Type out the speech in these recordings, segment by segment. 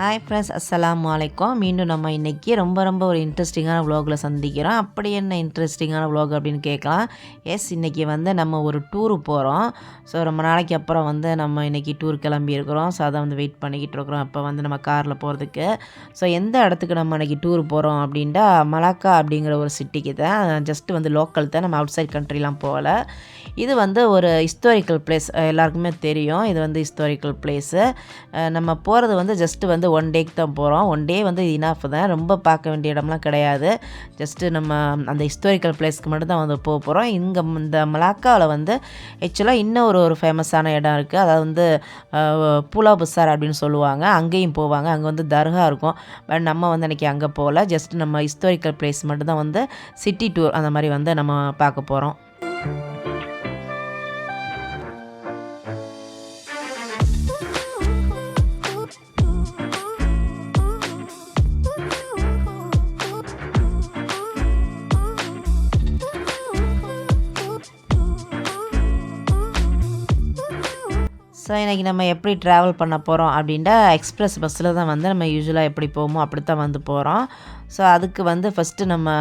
Hi friends, அஸ்ஸலாமு அலைக்கும். மீண்டும் நம்ம இன்றைக்கி ரொம்ப ஒரு இன்ட்ரெஸ்டிங்கான விலாகில் சந்திக்கிறோம். அப்படி என்ன இன்ட்ரெஸ்டிங்கான விலாக் அப்படின்னு கேட்கலாம். இன்றைக்கி நம்ம ஒரு டூரு போகிறோம். ஸோ ரொம்ப நாளைக்கு அப்புறம் நம்ம இன்றைக்கி டூர் கிளம்பியிருக்கிறோம். ஸோ அதை வெயிட் பண்ணிக்கிட்டு இருக்கிறோம். இப்போ நம்ம காரில் போகிறதுக்கு. ஸோ எந்த இடத்துக்கு நம்ம இன்றைக்கி டூர் போகிறோம் அப்படின்ட்டா, மலாக்கா அப்படிங்கிற ஒரு சிட்டிக்கு தான். ஜஸ்ட்டு லோக்கல் தான், நம்ம அவுட் சைட் கண்ட்ரிலாம் போகலை. இது ஒரு ஹிஸ்டாரிக்கல் பிளேஸ், எல்லாருக்குமே தெரியும். இது ஹிஸ்டாரிக்கல் பிளேஸு. நம்ம போகிறது ஜஸ்ட்டு ஒன் டேக்கு தான் போகிறோம். ஒன் டே இனாஃப் தான். ரொம்ப பார்க்க வேண்டிய இடம்லாம் கிடையாது. ஜஸ்ட்டு நம்ம அந்த ஹிஸ்டாரிக்கல் பிளேஸ்க்கு மட்டும் தான் போக போகிறோம். இந்த மலாக்காவில் ஆக்சுவலாக இன்னும் ஒரு ஃபேமஸான இடம் இருக்குது. அதாவது பூலா புசார் அப்படின்னு சொல்லுவாங்க. அங்கேயும் போவாங்க. அங்கே தர்கா இருக்கும். பட் நம்ம இன்றைக்கி அங்கே போகல. ஜஸ்ட் நம்ம ஹிஸ்டாரிக்கல் பிளேஸ் மட்டும் தான் சிட்டி டூர் அந்த மாதிரி நம்ம பார்க்க போகிறோம். ஸோ இன்றைக்கி நம்ம எப்படி ட்ராவல் பண்ண போகிறோம் அப்படின்ட்டா, எக்ஸ்ப்ரெஸ் பஸ்ஸில் தான் நம்ம யூஸ்வலாக எப்படி போவோமோ அப்படி தான் போகிறோம். ஸோ அதுக்கு ஃபஸ்ட்டு நம்ம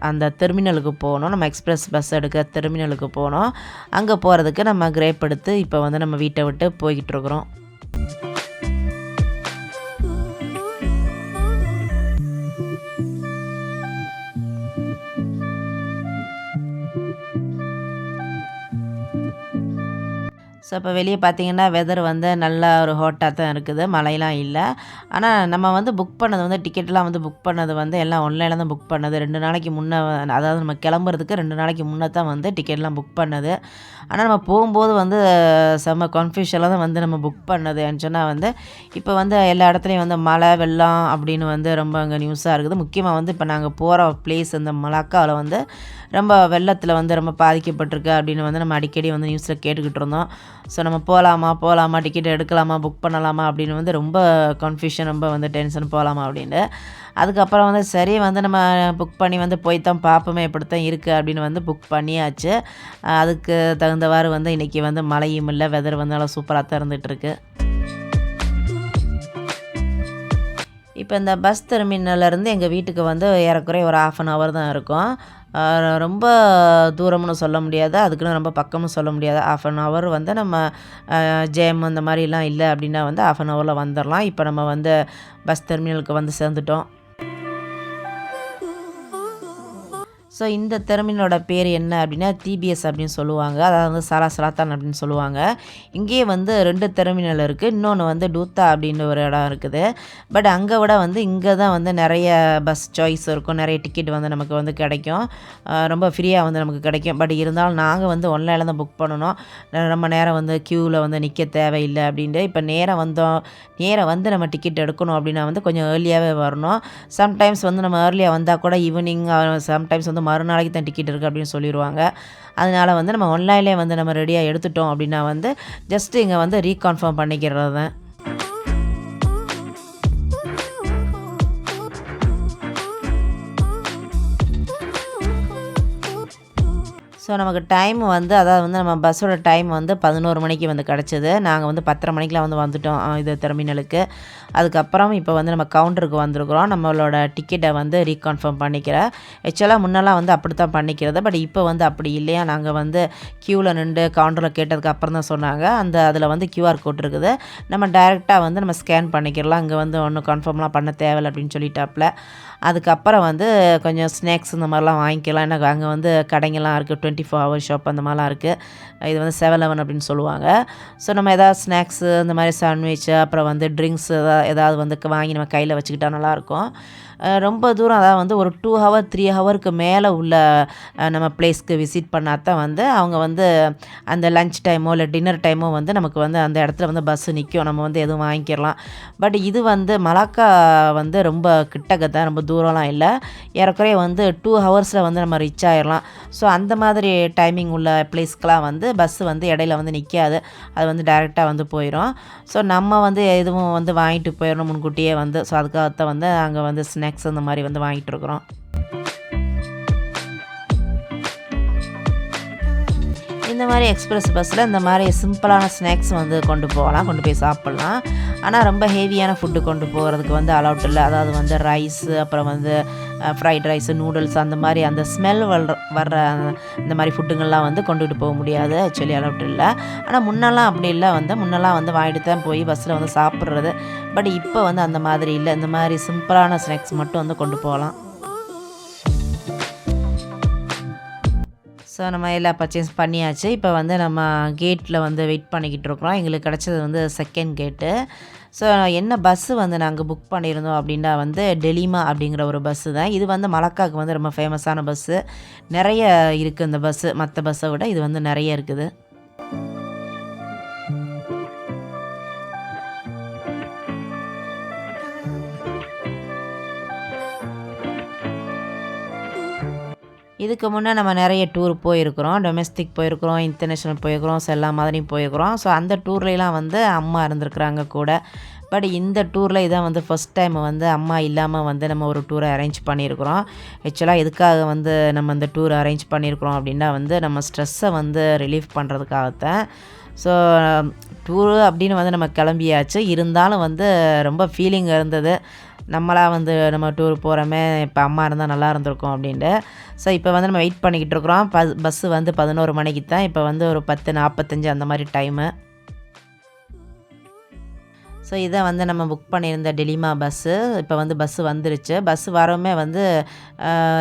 அந்த டெர்மினலுக்கு போகணும். நம்ம எக்ஸ்ப்ரெஸ் பஸ் எடுக்க டெர்மினலுக்கு போகணும். அங்கே போகிறதுக்கு நம்ம கிரேப் எடுத்து இப்போ நம்ம வீட்டை விட்டு போய்கிட்டுருக்குறோம். ஸோ இப்போ வெளியே பார்த்தீங்கன்னா வெதர் நல்லா ஒரு ஹாட்டாக தான் இருக்குது. மழைலாம் இல்லை. ஆனால் நம்ம புக் பண்ணது டிக்கெட்லாம் புக் பண்ணது எல்லாம் ஆன்லைனில் தான் புக் பண்ணது. 2 நாளைக்கு முன்னே, அதாவது நம்ம கிளம்புறதுக்கு 2 நாளைக்கு முன்னே தான் டிக்கெட்லாம் புக் பண்ணது. ஆனால் நம்ம போகும்போது செம்ம கன்ஃபியூஷனில் தான் நம்ம புக் பண்ணது. ஏன்னு சொன்னால் இப்போ எல்லா இடத்துலையும் மழை வெள்ளம் அப்படின்னு ரொம்ப அங்கே நியூஸாக இருக்குது. முக்கியமாக இப்போ நாங்கள் போகிற பிளேஸ் இந்த மலாக்காவில் ரொம்ப வெள்ளத்தில் ரொம்ப பாதிக்கப்பட்டிருக்கு அப்படின்னு நம்ம அடிக்கடி நியூஸில் கேட்டுக்கிட்டு இருந்தோம். ஸோ நம்ம போகலாமா டிக்கெட் எடுக்கலாமா, புக் பண்ணலாமா அப்படின்னு ரொம்ப கன்ஃபியூஷன், ரொம்ப டென்ஷன், போகலாமா அப்படின்னு. அதுக்கப்புறம் சரி நம்ம புக் பண்ணி போய் தான் பார்ப்போமே எப்படி தான் இருக்குது அப்படின்னு புக் பண்ணியாச்சு. அதுக்கு தகுந்தவாறு இன்றைக்கி மழையும் இல்லை, வெதர் நல்லா சூப்பராக தான் இருந்துகிட்ருக்கு. இப்போ இந்த பஸ் டெர்மினல்லேருந்து எங்கள் வீட்டுக்கு ஏறக்குறைய ஒரு 1/2 hour தான் இருக்கும். ரொம்ப தூரம்னு சொல்ல முடியாது, அதுக்குன்னு ரொம்ப பக்கம்னு சொல்ல முடியாது. 1/2 hour நம்ம ஜேம் அந்த மாதிரிலாம் இல்லை அப்படின்னா 1/2 hourல வந்துடலாம். இப்போ நம்ம பஸ் டெர்மினலுக்கு சேர்ந்துட்டோம். ஸோ இந்த டெர்மினலோட பேர் என்ன அப்படின்னா டிபிஎஸ் அப்படின்னு சொல்லுவாங்க. அதாவது சலாத்தான் அப்படின்னு சொல்லுவாங்க. இங்கேயே 2 டெர்மினல் இருக்குது. இன்னொன்று டூத்தா அப்படின்னு ஒரு இடம் இருக்குது. பட் அங்கே விட இங்கே தான் நிறைய பஸ் சாய்ஸ் இருக்கும். நிறைய டிக்கெட் நமக்கு கிடைக்கும். ரொம்ப ஃப்ரீயாக நமக்கு கிடைக்கும். பட் இருந்தாலும் நாங்கள் ஆன்லைனில் தான் புக் பண்ணணும். ரொம்ப நேரம் க்யூவில் நிற்க தேவையில்லை அப்படின்ட்டு. இப்போ நேராக நம்ம டிக்கெட் எடுக்கணும் அப்படின்னா கொஞ்சம் ஏர்லியாகவே வரணும். சம்டைம்ஸ் நம்ம ஏர்லியாக வந்தால் கூட ஈவினிங், சம்டைம்ஸ் மறுநாளைக்கு தான் டிக்கெட் இருக்குது அப்படின்னு சொல்லிடுவாங்க. அதனால் நம்ம ஆன்லைன்லேயே நம்ம ரெடியாக எடுத்துட்டோம் அப்படின்னா ஜஸ்ட்டு இங்கே ரீகன்ஃபார்ம் பண்ணிக்கிறது தான். ஸோ நமக்கு டைம் அதாவது நம்ம பஸ்ஸோட டைம் 11 மணிக்கு கிடச்சிது. நாங்கள் 10:30 மணிக்கெலாம் வந்துட்டோம் இது டெர்மினலுக்கு. அதுக்கப்புறம் இப்போ நம்ம கவுண்டருக்கு வந்திருக்கிறோம். நம்மளோட டிக்கெட்டை ரீகன்ஃபார்ம் பண்ணிக்கிறேன். ஆக்சுவலாக முன்னெல்லாம் அப்படி தான் பண்ணிக்கிறது. பட் இப்போ அப்படி இல்லையா, நாங்கள் க்யூவில் நின்று கவுண்டரில் கேட்டதுக்கு அப்புறம் தான் சொன்னாங்க. அதில் QR கோட் இருக்குது. நம்ம டைரெக்டாக நம்ம ஸ்கேன் பண்ணிக்கிறலாம். இங்கே ஒன்றும் கன்ஃபார்ம்லாம் பண்ண தேவையில்லை அப்படின்னு சொல்லிட்டாப்புல. அதுக்கப்புறம் கொஞ்சம் ஸ்நாக்ஸ் இந்த மாதிரிலாம் வாங்கிக்கலாம். ஏன்னா அங்கே கடைங்கள்லாம் இருக்குது, 24 hour ஷாப் அந்த மாதிரிலாம் இருக்குது. இது 7-Eleven அப்படின்னு சொல்லுவாங்க. ஸோ நம்ம எதாவது ஸ்நாக்ஸு இந்த மாதிரி சாண்ட்விட்சு, அப்புறம் ட்ரிங்க்ஸ் ஏதாவது வாங்கி நம்ம கையில் வச்சுக்கிட்டா நல்லாயிருக்கும். ரொம்ப தூரம், அதாவது ஒரு 2 hour 3 hourக்கு மேலே உள்ள நம்ம பிளேஸ்க்கு விசிட் பண்ணால் தான் அவங்க அந்த லன்ச் டைமோ இல்லை டின்னர் டைமோ நமக்கு அந்த இடத்துல பஸ்ஸு நிற்கும். நம்ம எதுவும் வாங்கிக்கிறலாம். பட் இது மலாக்கா ரொம்ப கிட்டக்க தான், ரொம்ப தூரம்லாம் இல்லை. ஏறக்குறைய 2 hours நம்ம ரீச் ஆகிடலாம். ஸோ அந்த மாதிரி டைமிங் உள்ள பிளேஸ்க்கெலாம் பஸ்ஸு இடையில நிற்காது. அது டைரெக்டாக போயிடும். ஸோ நம்ம எதுவும் வாங்கிட்டு போயிடணும் முன்கூட்டியே. ஸோ அதுக்காகத்தான் அங்கே ஸ்நாக்ஸ் இந்த மாதிரி வாங்கிட்டு இருக்கிறோம். இந்த மாதிரி எக்ஸ்பிரஸ் பஸ்ஸில் இந்த மாதிரி சிம்பிளான ஸ்நாக்ஸ் கொண்டு போகலாம், கொண்டு போய் சாப்பிட்லாம். ஆனால் ரொம்ப ஹெவியான ஃபுட்டு கொண்டு போகிறதுக்கு வந்து அலௌட் இல்லை. அதாவது வந்து ரைஸு, அப்புறம் வந்து ஃப்ரைட் ரைஸு, நூடுல்ஸ் அந்த மாதிரி அந்த ஸ்மெல் வர்ற இந்த மாதிரி ஃபுட்டுங்கள்லாம் வந்து கொண்டுகிட்டு போக முடியாது. ஆக்சுவலி அலௌட் இல்லை. ஆனால் முன்னெல்லாம் அப்படி இல்லை. முன்னெல்லாம் வந்து வாங்கிட்டு தான் போய் பஸ்ஸில் வந்து சாப்பிட்றது. பட் இப்போ வந்து அந்த மாதிரி இல்லை. இந்த மாதிரி சிம்பிளான ஸ்நாக்ஸ் மட்டும் வந்து கொண்டு போகலாம். ஸோ நம்ம எல்லா பர்ச்சேஸ் பண்ணியாச்சு. இப்போ வந்து நம்ம கேட்டில் வந்து வெயிட் பண்ணிக்கிட்டு இருக்கிறோம். எங்களுக்கு கிடச்சது வந்து செகண்ட் கேட்டு. ஸோ என்ன பஸ்ஸு வந்து நாங்கள் புக் பண்ணியிருந்தோம் அப்படின்னா வந்து டெலிமா அப்படிங்கிற ஒரு பஸ்ஸு தான். இது வந்து மலக்காவுக்கு வந்து ரொம்ப ஃபேமஸான பஸ்ஸு. நிறைய இருக்குது இந்த பஸ்ஸு. மற்ற பஸ்ஸை விட இது வந்து நிறைய இருக்குது. இதுக்கு முன்னே நம்ம நிறைய டூர் போயிருக்கிறோம். டொமெஸ்டிக் போயிருக்கிறோம், இன்டர்நேஷ்னல் போயிருக்கிறோம், ஸோ எல்லா மாதிரியும் போயிருக்கிறோம். ஸோ அந்த டூர்லாம் வந்து அம்மா இருந்திருக்கிறாங்க கூட. பட் இந்த டூரில் இதான் வந்து ஃபஸ்ட் டைம் வந்து அம்மா இல்லாமல் வந்து நம்ம ஒரு டூரை அரேஞ்ச் பண்ணியிருக்கிறோம். ஆக்சுவலாக எதுக்காக வந்து நம்ம இந்த டூர் அரேஞ்ச் பண்ணியிருக்கிறோம் அப்படின்னா வந்து நம்ம ஸ்ட்ரெஸ்ஸை வந்து ரிலீஃப் பண்ணுறதுக்காகத்தான். ஸோ டூரு அப்படின்னு வந்து நம்ம கிளம்பியாச்சு. இருந்தாலும் வந்து ரொம்ப ஃபீலிங் இருந்தது. நம்மளாக வந்து நம்ம டூர் போகிறோமே, இப்போ அம்மா இருந்தால் நல்லா இருந்திருக்கும் அப்படின்ட்டு. ஸோ இப்போ வந்து நம்ம வெயிட் பண்ணிக்கிட்டு இருக்கிறோம். பஸ்ஸு வந்து 11 மணிக்கு தான். இப்போ வந்து ஒரு 10:45 அந்த மாதிரி டைமு. ஸோ இதை வந்து நம்ம புக் பண்ணியிருந்த டெலிமா பஸ்ஸு. இப்போ வந்து பஸ்ஸு வந்துருச்சு. பஸ்ஸு வரவுமே வந்து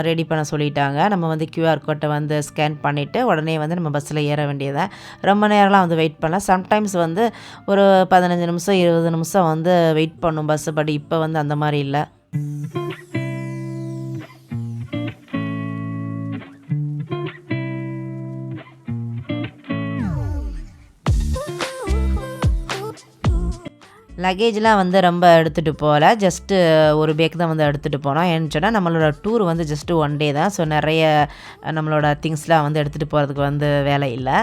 ரெடி பண்ண சொல்லிட்டாங்க. நம்ம வந்து QR கோட்டை வந்து ஸ்கேன் பண்ணிவிட்டு உடனே வந்து நம்ம பஸ்ஸில் ஏற வேண்டியதான். ரொம்ப நேரம்லாம் வந்து வெயிட் பண்ணலாம். சம்டைம்ஸ் வந்து ஒரு 15 நிமிஷம் 20 நிமிஷம் வந்து வெயிட் பண்ணும் பஸ்ஸு. பட் இப்போ வந்து அந்த மாதிரி இல்லை. லக்கேஜ்லாம் வந்து ரொம்ப எடுத்துகிட்டு போகல. ஜஸ்ட்டு ஒரு பேக் தான் வந்து எடுத்துகிட்டு போனோம். ஏன்னு சொன்னால் நம்மளோட டூர் வந்து ஜஸ்ட்டு 1 டே தான். ஸோ நிறைய நம்மளோட திங்ஸ்லாம் வந்து எடுத்துகிட்டு போகிறதுக்கு வந்து வேலை இல்லை.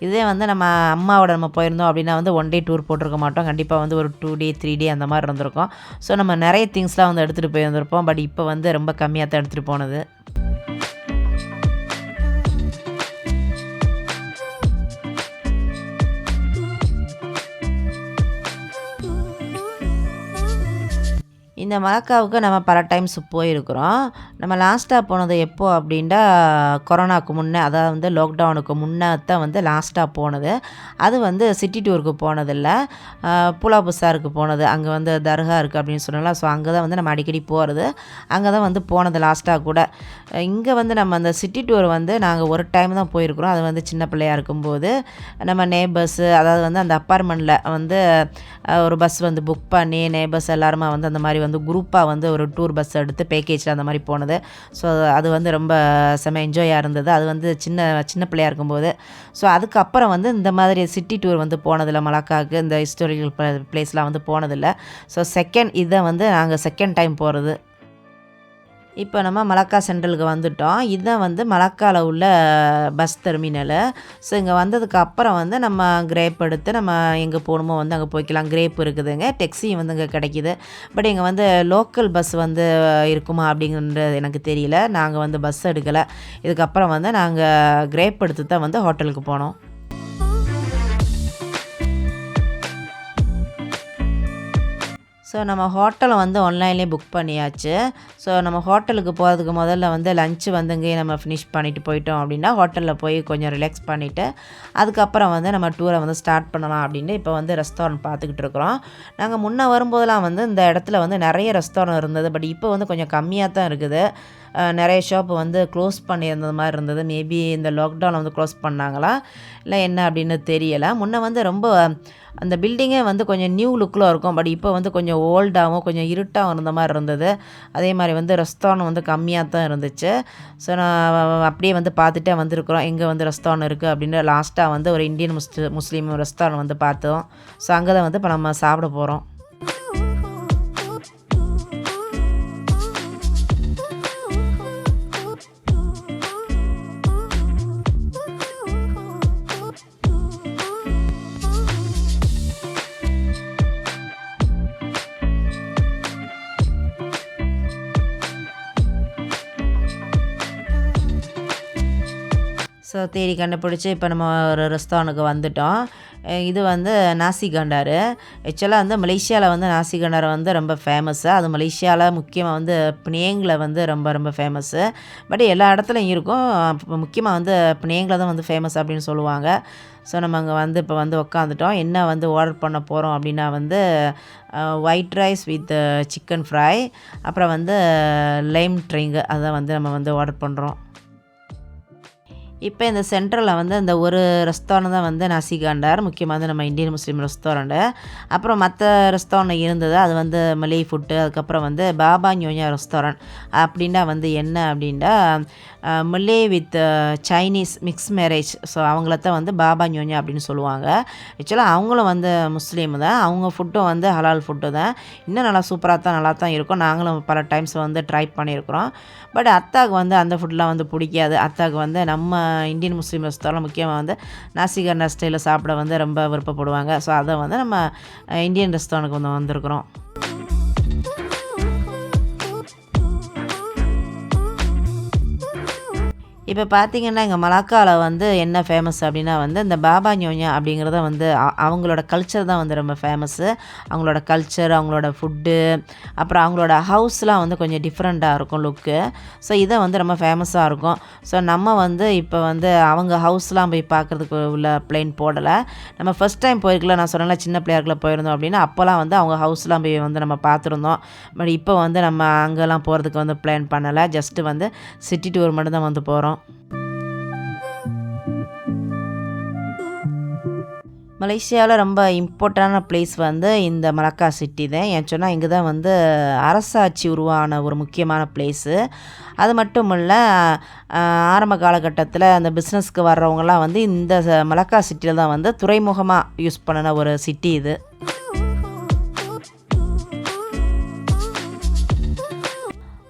இதே வந்து நம்ம அம்மாவோட நம்ம போயிருந்தோம் அப்படின்னா வந்து 1 டே டூர் போட்டிருக்க மாட்டோம். கண்டிப்பாக வந்து ஒரு 2 டே 3 டே அந்த மாதிரி இருந்திருக்கும். ஸோ நம்ம நிறைய திங்ஸ்லாம் வந்து எடுத்துகிட்டு போயிருந்திருப்போம். பட் இப்போ வந்து ரொம்ப கம்மியாக தான் எடுத்துகிட்டு போனது. இந்த மலக்காவுக்கு நம்ம பல டைம்ஸ் போயிருக்கிறோம். நம்ம லாஸ்ட்டாக போனது எப்போ அப்படின்டா கொரோனாவுக்கு முன்னே, அதாவது வந்து லாக்டவுனுக்கு முன்னே தான் வந்து லாஸ்ட்டாக போனது. அது வந்து சிட்டி டூருக்கு போனதில்ல. புலா புசாருக்கு போனது. அங்கே வந்து தர்கா இருக்குது அப்படின்னு சொன்னால. ஸோ அங்கே தான் வந்து நம்ம அடிக்கடி போகிறது. அங்கே தான் வந்து போனது லாஸ்ட்டாக கூட. இங்கே வந்து நம்ம அந்த சிட்டி டூர் வந்து நாங்கள் ஒரு டைம் தான் போயிருக்கிறோம். அது வந்து சின்ன பிள்ளையாக இருக்கும்போது நம்ம நேபர்ஸு, அதாவது வந்து அந்த அப்பார்ட்மெண்ட்டில் வந்து ஒரு பஸ் வந்து புக் பண்ணி நேபர்ஸ் எல்லாருமா வந்து அந்த மாதிரி வந்து குரூப்பாக வந்து ஒரு டூர் பஸ் எடுத்து பேக்கேஜில் அந்த மாதிரி போனது. ஸோ அது வந்து ரொம்ப செம என்ஜாயாக இருந்தது. அது வந்து சின்ன பிள்ளையாக இருக்கும்போது. ஸோ அதுக்கப்புறம் வந்து இந்த மாதிரி சிட்டி டூர் வந்து போனதில்லை. மலாக்காவுக்கு இந்த ஹிஸ்டாரிக்கல் பிளேஸ்லாம் வந்து போனதில்லை. ஸோ இதை வந்து நாங்கள் செகண்ட் டைம் போகிறது. இப்போ நம்ம மலக்கா சென்ட்ரலுக்கு வந்துட்டோம். இதுதான் வந்து மலக்காவில் உள்ள பஸ் டெர்மினலு. ஸோ இங்கே வந்ததுக்கு அப்புறம் வந்து நம்ம கிரேப் எடுத்து நம்ம எங்கே போகணுமோ வந்து அங்கே போய்க்கலாம். கிரேப் இருக்குதுங்க, டெக்ஸியும் வந்து இங்கே கிடைக்கிது. பட் இங்கே வந்து லோக்கல் பஸ் வந்து இருக்குமா அப்படிங்கிறது எனக்கு தெரியல. நாங்கள் வந்து பஸ் எடுக்கலை. இதுக்கப்புறம் வந்து நாங்கள் கிரேப் எடுத்து தான் வந்து ஹோட்டலுக்கு போனோம். ஸோ நம்ம ஹோட்டலை வந்து ஆன்லைன்லேயே புக் பண்ணியாச்சு. ஸோ நம்ம ஹோட்டலுக்கு போகிறதுக்கு முதல்ல வந்து லஞ்சு வந்து இங்கேயே நம்ம ஃபினிஷ் பண்ணிவிட்டு போயிட்டோம் அப்படின்னா ஹோட்டலில் போய் கொஞ்சம் ரிலாக்ஸ் பண்ணிவிட்டு அதுக்கப்புறம் வந்து நம்ம டூரை வந்து ஸ்டார்ட் பண்ணலாம் அப்படின்னு இப்போ வந்து ரெஸ்டாரண்ட் பார்த்துக்கிட்டு இருக்கிறோம். நாங்கள் முன்னே வரும்போதெல்லாம் வந்து இந்த இடத்துல வந்து நிறைய ரெஸ்டாரண்ட் இருந்தது. பட் இப்போ வந்து கொஞ்சம் கம்மியாக தான் இருக்குது. நிறைய ஷாப்பு வந்து க்ளோஸ் பண்ணியிருந்தது மாதிரி இருந்தது. மேபி இந்த லாக்டவுனில் வந்து க்ளோஸ் பண்ணாங்களா இல்லை என்ன அப்படின்னு தெரியலை. முன்னே வந்து ரொம்ப அந்த பில்டிங்கே வந்து கொஞ்சம் நியூ லுக்கில் இருக்கும். பட் இப்போ வந்து கொஞ்சம் ஓல்டாகவும் கொஞ்சம் இருட்டாகவும் இருந்த மாதிரி இருந்தது. அதே மாதிரி வந்து ரெஸ்டாரண்ட் வந்து கம்மியாக தான் இருந்துச்சு. ஸோ நான் அப்படியே வந்து பார்த்துட்டே வந்திருக்கிறோம் எங்கே வந்து ரெஸ்டாரண்ட் இருக்குது அப்படின்னு. லாஸ்ட்டாக வந்து ஒரு இந்தியன் முஸ்லீம் ரெஸ்டாரண்ட் வந்து பார்த்தோம். ஸோ அங்கே தான் வந்து இப்போ நம்ம சாப்பிட போகிறோம். ஸோ ஸோ தேடி கண்டுபிடிச்சி இப்போ நம்ம ஒரு ரெஸ்டாரண்ட்டுக்கு வந்துட்டோம். இது வந்து நாசி கண்டாரு. ஆக்சுவலாக வந்து மலேசியாவில் வந்து நாசி கண்டார் வந்து ரொம்ப ஃபேமஸ்ஸு. அது மலேசியாவில் முக்கியமாக வந்து பினேங்கில் வந்து ரொம்ப ரொம்ப ஃபேமஸ்ஸு. பட் எல்லா இடத்துலையும் இருக்கும். முக்கியமாக வந்து பினேங்கில் தான் வந்து ஃபேமஸ் அப்படின்னு சொல்லுவாங்க. ஸோ நம்ம அங்கே வந்து இப்போ வந்து உக்காந்துட்டோம். என்ன வந்து ஆர்டர் பண்ண போகிறோம் அப்படின்னா வந்து white rice with chicken fry, அப்புறம் வந்து லைம் ட்ரிங்கு அதை வந்து நம்ம வந்து ஆர்டர் பண்ணுறோம். இப்போ இந்த சென்ட்ரலில் வந்து இந்த ஒரு ரெஸ்டாரண்ட் தான் வந்து நாசி காண்டார், முக்கியமாக வந்து நம்ம இந்தியன் முஸ்லீம் ரெஸ்டாரண்ட்டு. அப்புறம் மற்ற ரெஸ்டாரண்ட் இருந்தது, அது வந்து மலே ஃபுட்டு. அதுக்கப்புறம் வந்து பாபா ஞோயா ரெஸ்டாரண்ட் அப்படின்னா வந்து என்ன அப்படின்னா Malay with Chinese mix marriage. So அவங்களத்தான் வந்து பாபா ஞோயா அப்படின்னு சொல்லுவாங்க. ஆக்சுவலாக அவங்களும் வந்து முஸ்லீம் தான். அவங்க ஃபுட்டும் வந்து ஹலால் ஃபுட்டு தான். இன்னும் நல்லா சூப்பராக தான் நல்லா தான் இருக்கும். நாங்களும் பல டைம்ஸ் வந்து ட்ரை பண்ணியிருக்கிறோம். பட் அத்தாவுக்கு வந்து அந்த ஃபுட்லாம் வந்து பிடிக்காது. அத்தாவுக்கு வந்து நம்ம இந்தியன் முஸ்லீம் ரெஸ்டாரண்ட் முக்கியமாக வந்து நாசி கண்டார் ஸ்டைலில் சாப்பிட வந்து ரொம்ப விருப்பப்படுவாங்க. ஸோ அதை வந்து நம்ம இந்தியன் ரெஸ்டாரண்ட்டுக்கு வந்து வந்திருக்கிறோம். இப்போ பார்த்திங்கன்னா எங்கள் மலாக்காவில் வந்து என்ன ஃபேமஸ் அப்படின்னா வந்து இந்த பாபா ஞோயா அப்படிங்கிறத வந்து அவங்களோட கல்ச்சர் தான் வந்து ரொம்ப ஃபேமஸ்ஸு. அவங்களோட கல்ச்சர், அவங்களோட ஃபுட்டு, அப்புறம் அவங்களோட ஹவுஸ்லாம் வந்து கொஞ்சம் டிஃப்ரெண்ட்டாக இருக்கும் லுக்கு. ஸோ இதை வந்து ரொம்ப ஃபேமஸாக இருக்கும். ஸோ நம்ம வந்து இப்போ வந்து அவங்க ஹவுஸ்லாம் போய் பார்க்குறதுக்கு உள்ள பிளேன் போடலை. நம்ம ஃபஸ்ட் டைம் போயிருக்கல, நான் சொன்னேன்ல சின்ன பிள்ளையாருக்குள்ள போயிருந்தோம் அப்படின்னா அப்போல்லாம் வந்து அவங்க ஹவுஸ்லாம் போய் வந்து நம்ம பார்த்துருந்தோம். பட் இப்போ வந்து நம்ம அங்கெல்லாம் போகிறதுக்கு வந்து பிளான் பண்ணலை. ஜஸ்ட்டு வந்து சிட்டி டூர் மட்டும் தான் வந்து போகிறோம். மலேசியாவில் ரொம்ப இம்பார்ட்டண்டான பிளேஸ் வந்து இந்த மலக்கா சிட்டி தான். ஏன் சொன்னால் இங்கே தான் வந்து அரசாட்சி உருவான ஒரு முக்கியமான பிளேஸு. அது மட்டும் இல்லை, ஆரம்ப காலகட்டத்தில் அந்த பிஸ்னஸ்க்கு வர்றவங்கலாம் வந்து இந்த மலக்கா சிட்டியில் தான் வந்து துறைமுகமாக யூஸ் பண்ணின ஒரு சிட்டி இது.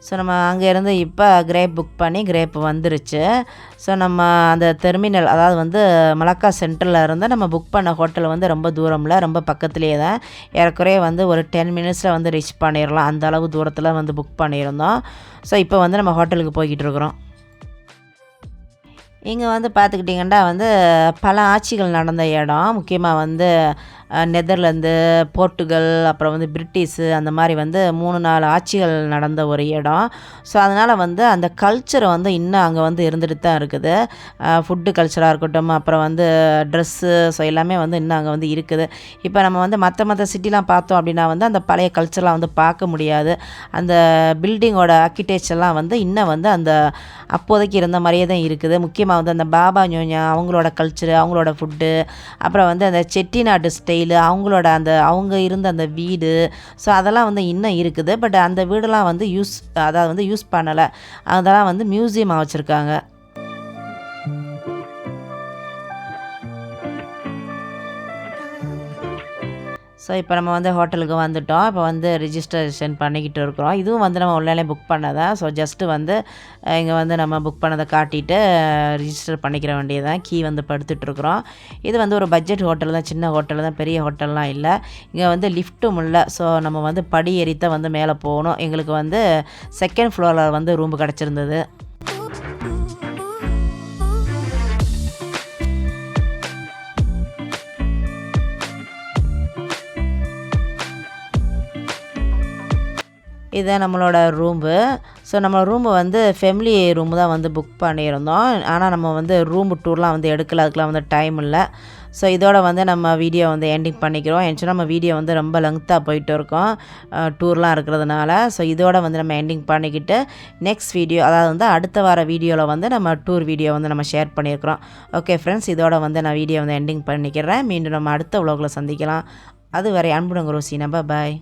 ஸோ நம்ம அங்கேருந்து இப்போ கிரேப் புக் பண்ணி கிரேப் வந்துருச்சு. ஸோ நம்ம அந்த டெர்மினல், அதாவது வந்து மலக்கா சென்டரில் இருந்து நம்ம புக் பண்ண ஹோட்டல் வந்து ரொம்ப தூரமில்ல, ரொம்ப பக்கத்துலேயே தான். ஏறக்குறைய வந்து ஒரு 10 மினிட்ஸில் வந்து ரீச் பண்ணிடலாம். அந்த அளவு தூரத்தில் வந்து புக் பண்ணியிருந்தோம். ஸோ இப்போ வந்து நம்ம ஹோட்டலுக்கு போய்கிட்டு இருக்கிறோம். இங்கே வந்து பார்த்துக்கிட்டிங்கன்னா வந்து பல ஆட்சிகள் நடந்த இடம். முக்கியமாக வந்து நெதர்லாந்து, போர்ட்டுகல், அப்புறம் வந்து பிரிட்டிஷு, அந்த மாதிரி வந்து 3-4 ஆட்சிகள் நடந்த ஒரு இடம். ஸோ அதனால் வந்து அந்த கல்ச்சர் வந்து இன்னும் அங்கே வந்து இருந்துட்டு தான் இருக்குது. ஃபுட்டு கல்ச்சராக இருக்கட்டும், அப்புறம் வந்து ட்ரெஸ்ஸு, ஸோ எல்லாமே வந்து இன்னும் அங்கே வந்து இருக்குது. இப்போ நம்ம வந்து மற்ற சிட்டிலாம் பார்த்தோம் அப்படின்னா வந்து அந்த பழைய கல்ச்சர்லாம் வந்து பார்க்க முடியாது. அந்த பில்டிங்கோட ஆர்கிடெக்சர்லாம் வந்து இன்னும் வந்து அந்த அப்போதைக்கு இருந்த மாதிரியே தான் இருக்குது. முக்கியமாக வந்து அந்த பாபா ஞோயா அவங்களோட கல்ச்சரு, அவங்களோட ஃபுட்டு, அப்புறம் வந்து அந்த செட்டிநாடு ஸ்டைலு, அவங்களோட அந்த அவங்க இருந்த அந்த வீடு, ஸோ அதெல்லாம் வந்து இன்னும் இருக்குது. பட் அந்த வீடெல்லாம் வந்து யூஸ் பண்ணலை. அதெல்லாம் வந்து மியூசியமாக வச்சுருக்காங்க. ஸோ இப்போ நம்ம வந்து ஹோட்டலுக்கு வந்துவிட்டோம். இப்போ வந்து ரிஜிஸ்ட்ரேஷன் பண்ணிக்கிட்டு இருக்கிறோம். இதுவும் வந்து நம்ம ஆன்லைனில் புக் பண்ணதான். ஸோ ஜஸ்ட்டு வந்து இங்கே வந்து நம்ம புக் பண்ணதை காட்டிட்டு ரிஜிஸ்டர் பண்ணிக்கிற வேண்டியது தான். கீ வந்து படுத்துட்ருக்குறோம். இது வந்து ஒரு பட்ஜெட் ஹோட்டல் தான், சின்ன ஹோட்டல் தான், பெரிய ஹோட்டல்லாம் இல்லை. இங்கே வந்து லிஃப்ட்டும் இல்லை. ஸோ நம்ம வந்து படி ஏறித்தான் வந்து மேலே போகணும். எங்களுக்கு வந்து 2nd ஃப்ளோரில் வந்து ரூம் கிடச்சிருந்தது. இதுதான் நம்மளோட ரூம்பு. ஸோ நம்ம ரூமு வந்து ஃபேமிலி ரூமு தான் வந்து புக் பண்ணியிருந்தோம். ஆனால் நம்ம வந்து ரூம் டூர்லாம் வந்து எடுக்கல, அதுக்கெலாம் வந்து டைம் இல்லை. ஸோ இதோட வந்து நம்ம வீடியோ வந்து எண்டிங் பண்ணிக்கிறோம். ஏன்னு நம்ம வீடியோ வந்து ரொம்ப லெங்க்த்தாக போயிட்டு இருக்கோம் டூர்லாம் இருக்கிறதுனால. ஸோ இதோட வந்து நம்ம எண்டிங் பண்ணிக்கிட்டு நெக்ஸ்ட் வீடியோ, அதாவது வந்து அடுத்த வார வீடியோவில் வந்து நம்ம டூர் வீடியோ வந்து நம்ம ஷேர் பண்ணியிருக்கிறோம். ஓகே ஃப்ரெண்ட்ஸ், இதோட வந்து நான் வீடியோ வந்து எண்டிங் பண்ணிக்கிறேன். மீண்டும் நம்ம அடுத்த vlogல சந்திக்கலாம். அதுவரை அன்புடன் ரோசினா, பாய்.